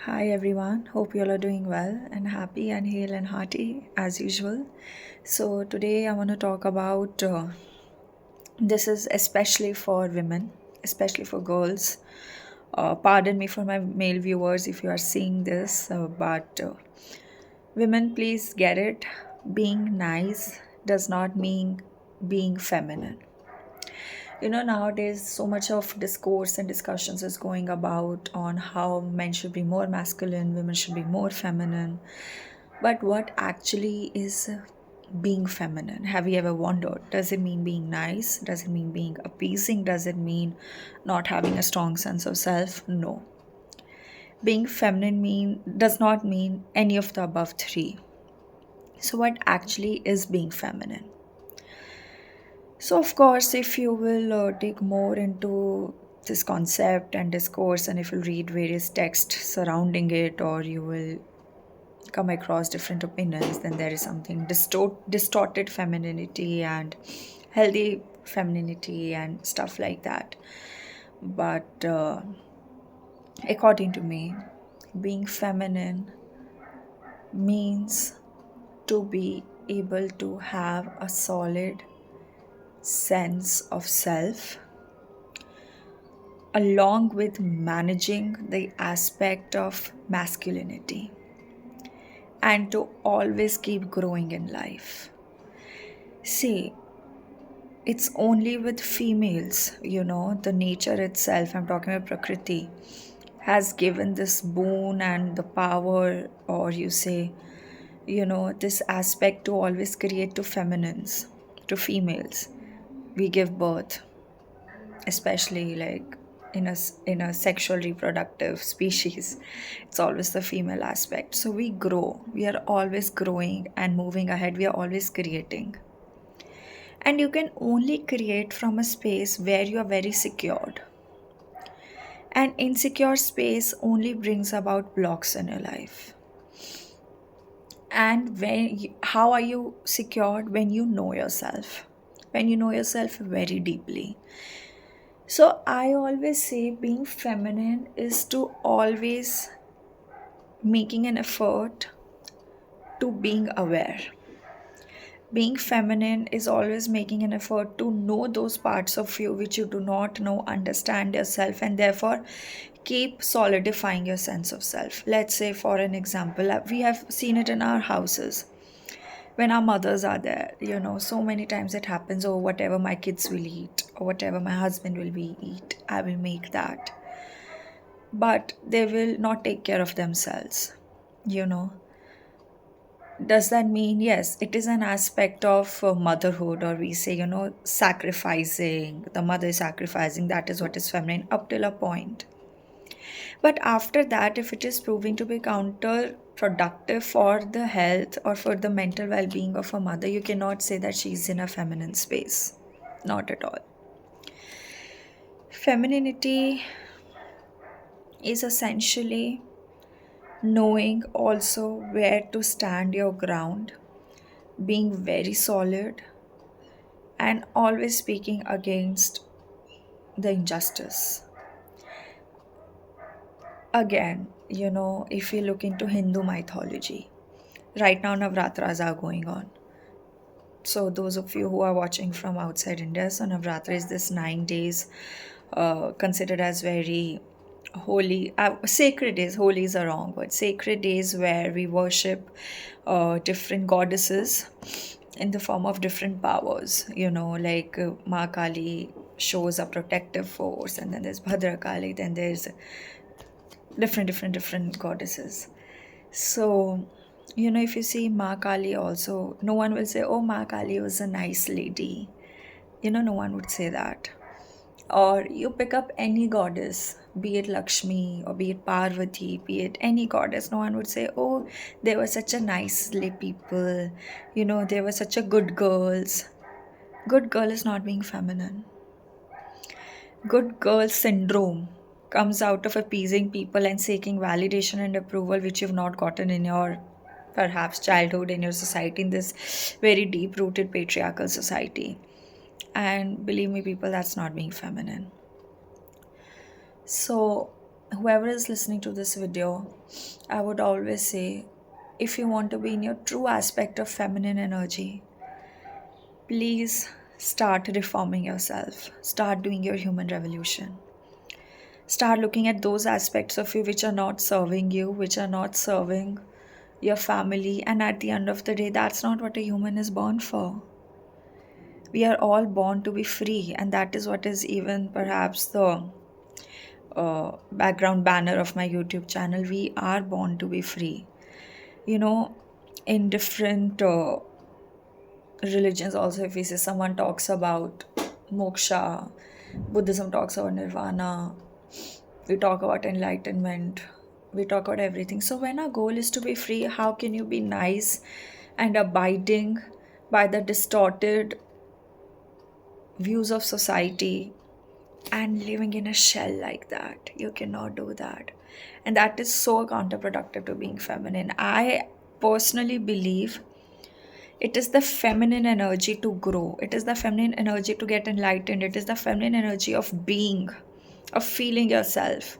Hi everyone, hope you all are doing well and happy and hale and hearty as usual. So, today I want to talk about this is especially for women, especially for girls. Pardon me for my male viewers if you are seeing this, but women, please get it. Being nice does not mean being feminine. Nowadays so much of discourse and discussions is going about on how men should be more masculine, women should be more feminine. But what actually is being feminine? Have you ever wondered? Does it mean being nice? Does it mean being appeasing? Does it mean not having a strong sense of self? No. Being feminine does not mean any of the above three. So what actually is being feminine? So, of course, if you will dig more into this concept and discourse, and if you read various texts surrounding it, or you will come across different opinions, then there is something distorted femininity and healthy femininity and stuff like that. But according to me, being feminine means to be able to have a solid sense of self along with managing the aspect of masculinity and to always keep growing in life. See, it's only with females, the nature itself, I'm talking about Prakriti, has given this boon and the power, or you say, this aspect to always create to feminines, to females. We give birth, especially like in a sexual reproductive species, it's always the female aspect. So we grow, we are always growing and moving ahead, we are always creating. And you can only create from a space where you are very secured. An insecure space only brings about blocks in your life. And how are you secured? When you know yourself, when you know yourself very deeply. So I always say being feminine is to always making an effort to being aware. Being feminine is always making an effort to know those parts of you which you do not know, understand yourself, and therefore keep solidifying your sense of self. Let's say, for an example, we have seen it in our houses when our mothers are there. So many times it happens, oh, whatever my kids will eat, or whatever my husband will be eat, I will make that. But they will not take care of themselves. You know, does that mean, yes, it is an aspect of motherhood, or we say, sacrificing, the mother is sacrificing, that is what is feminine up till a point. But after that, if it is proving to be counterproductive for the health or for the mental well being of a mother, you cannot say that she's in a feminine space. Not at all. Femininity is essentially knowing also where to stand your ground, being very solid, and always speaking against the injustice. Again, if you look into Hindu mythology, right now Navratras are going on. So, those of you who are watching from outside India, so Navratri is this 9 days considered as very holy, sacred days. Holy is a wrong word. Sacred days where we worship different goddesses in the form of different powers. Like Ma Kali shows a protective force, and then there's Bhadra Kali, then there's different goddesses. So, if you see Ma Kali also, no one will say, oh, Ma Kali was a nice lady. No one would say that. Or you pick up any goddess, be it Lakshmi or be it Parvati, be it any goddess, no one would say, oh, they were such a nice people. They were such a good girls. Good girl is not being feminine. Good girl syndrome comes out of appeasing people and seeking validation and approval which you've not gotten in your perhaps childhood, in your society, in this very deep rooted patriarchal society. And believe me, people, that's not being feminine. So whoever is listening to this video, I would always say, if you want to be in your true aspect of feminine energy, please start reforming yourself. Start doing your human revolution. Start looking at those aspects of you which are not serving you, which are not serving your family. And at the end of the day, that's not what a human is born for. We are all born to be free, and that is what is even perhaps the background banner of my YouTube channel. We are born to be free. You know, in different religions, also, if we say someone talks about moksha, Buddhism talks about nirvana, we talk about enlightenment, we talk about everything. So, when our goal is to be free, how can you be nice and abiding by the distorted views of society and living in a shell like that? You cannot do that. And that is so counterproductive to being feminine. I personally believe it is the feminine energy to grow, it is the feminine energy to get enlightened, it is the feminine energy of being, of feeling yourself,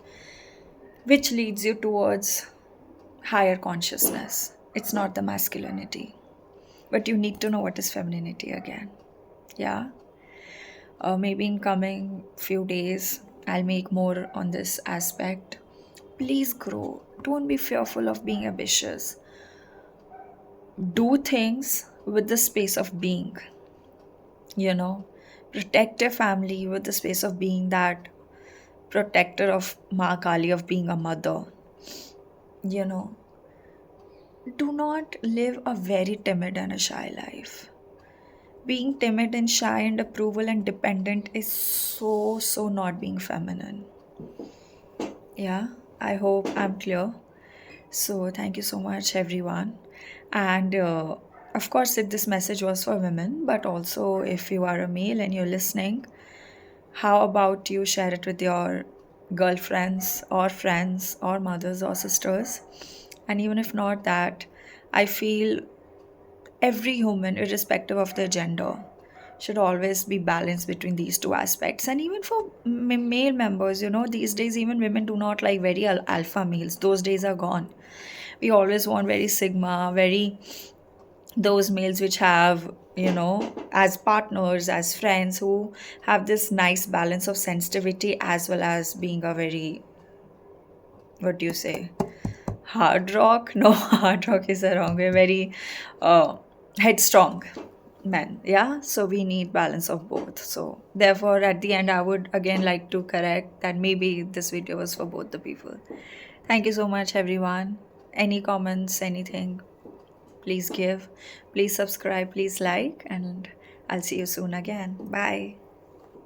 which leads you towards higher consciousness. It's not the masculinity. But you need to know what is femininity again. Yeah. Maybe in coming few days, I'll make more on this aspect. Please grow. Don't be fearful of being ambitious. Do things with the space of being, you know. Protect your family with the space of being that protector of Ma Kali, of being a mother. You know, do not live a very timid and a shy life. Being timid and shy and approval and dependent is so not being feminine. Yeah, I hope I'm clear. So, thank you so much, everyone. And of course, this message was for women, but also if you are a male and you're listening, how about you share it with your girlfriends or friends or mothers or sisters? And even if not that, I feel every human, irrespective of their gender, should always be balanced between these two aspects. And even for male members, these days even women do not like very alpha males. Those days are gone. We always want very sigma, very those males which have, as partners, as friends, who have this nice balance of sensitivity as well as being a very, what do you say, hard rock? No, hard rock is the wrong way. Very headstrong men. Yeah. So we need balance of both. So therefore, at the end, I would again like to correct that maybe this video was for both the people. Thank you so much, everyone. Any comments, anything, please give. Please subscribe, please like, and I'll see you soon again. Bye.